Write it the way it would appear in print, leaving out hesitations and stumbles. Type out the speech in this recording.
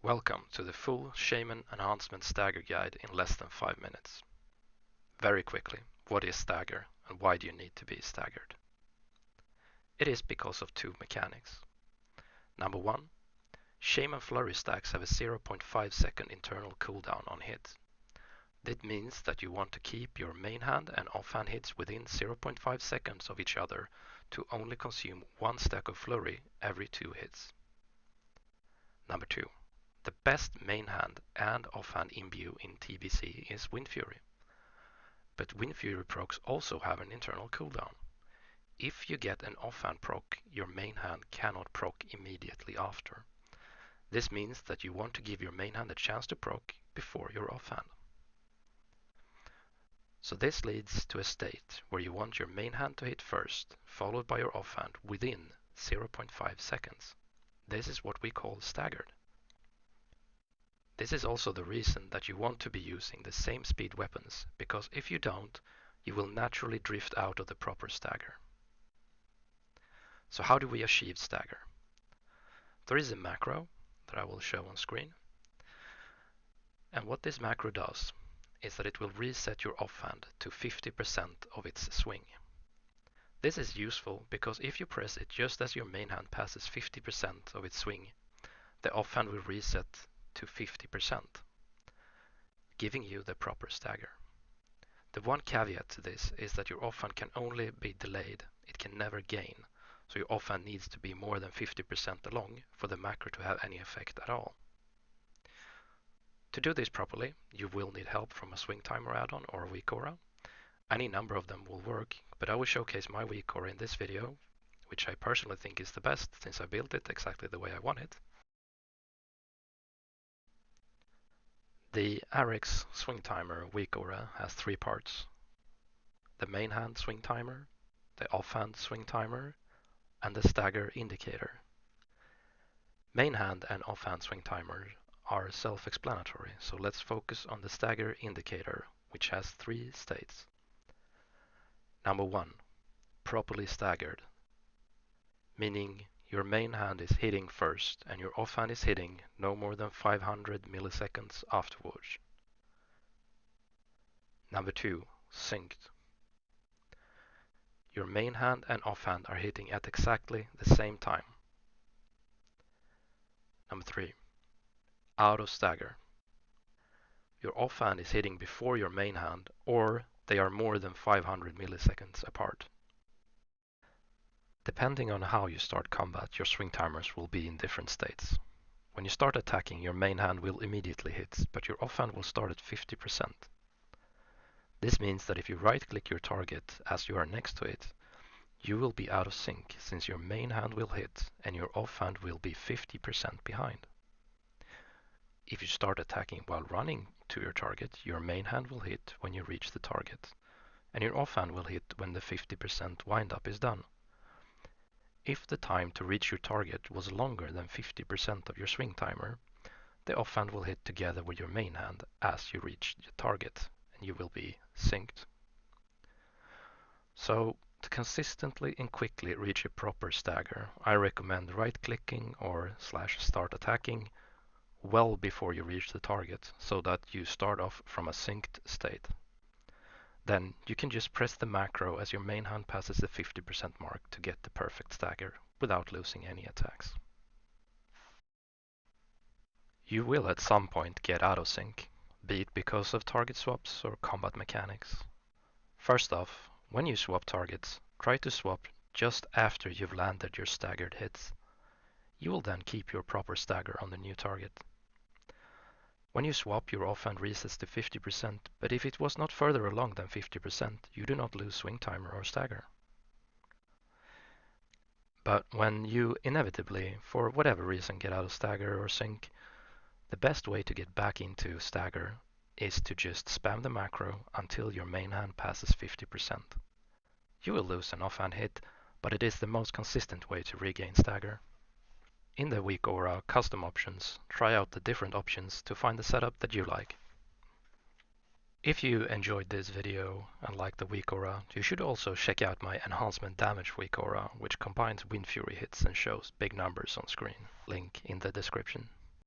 Welcome to the full Shaman Enhancement Stagger guide in less than 5 minutes. Very quickly, what is stagger and why do you need to be staggered? It is because of two mechanics. Number one, Shaman flurry stacks have a 0.5 second internal cooldown on hits. That means that you want to keep your main hand and offhand hits within 0.5 seconds of each other to only consume one stack of flurry every 2 hits. Number two, the best main hand and offhand imbue in TBC is Wind Fury. But Wind Fury procs also have an internal cooldown. If you get an offhand proc, your main hand cannot proc immediately after. This means that you want to give your main hand a chance to proc before your offhand. So this leads to a state where you want your main hand to hit first, followed by your offhand within 0.5 seconds. This is what we call staggered. This is also the reason that you want to be using the same speed weapons, because if you don't, you will naturally drift out of the proper stagger. So how do we achieve stagger? There is a macro that I will show on screen. And what this macro does is that it will reset your offhand to 50% of its swing. This is useful because if you press it just as your main hand passes 50% of its swing, the offhand will reset to 50%, giving you the proper stagger. The one caveat to this is that your offhand can only be delayed, it can never gain, so your offhand needs to be more than 50% along for the macro to have any effect at all. To do this properly, you will need help from a swing timer add-on or a Weakaura. Any number of them will work, but I will showcase my Weakaura in this video, which I personally think is the best since I built it exactly the way I want it. The Aerx swing timer Weakaura has 3 parts: the main hand swing timer, the offhand swing timer, and the stagger indicator. Main hand and offhand swing timers are self-explanatory, so let's focus on the stagger indicator, which has 3 states. Number 1, properly staggered, meaning your main hand is hitting first and your offhand is hitting no more than 500 milliseconds afterwards. Number 2, synced. Your main hand and offhand are hitting at exactly the same time. Number 3, out of stagger. Your offhand is hitting before your main hand, or they are more than 500 milliseconds apart. Depending on how you start combat, your swing timers will be in different states. When you start attacking, your main hand will immediately hit, but your offhand will start at 50%. This means that if you right-click your target as you are next to it, you will be out of sync, since your main hand will hit and your offhand will be 50% behind. If you start attacking while running to your target, your main hand will hit when you reach the target, and your offhand will hit when the 50% windup is done. If the time to reach your target was longer than 50% of your swing timer, the offhand will hit together with your main hand as you reach the target, and you will be synced. So, to consistently and quickly reach a proper stagger, I recommend right-clicking or /start attacking well before you reach the target, so that you start off from a synced state. Then you can just press the macro as your main hand passes the 50% mark to get the perfect stagger without losing any attacks. You will at some point get out of sync, be it because of target swaps or combat mechanics. First off, when you swap targets, try to swap just after you've landed your staggered hits. You will then keep your proper stagger on the new target. When you swap, your offhand resets to 50%, but if it was not further along than 50%, you do not lose swing timer or stagger. But when you inevitably, for whatever reason, get out of stagger or sync, the best way to get back into stagger is to just spam the macro until your main hand passes 50%. You will lose an offhand hit, but it is the most consistent way to regain stagger. In the Weakaura custom options, try out the different options to find the setup that you like. If you enjoyed this video and like the Weakaura, you should also check out my enhancement damage Weakaura, which combines Wind Fury hits and shows big numbers on screen. Link in the description.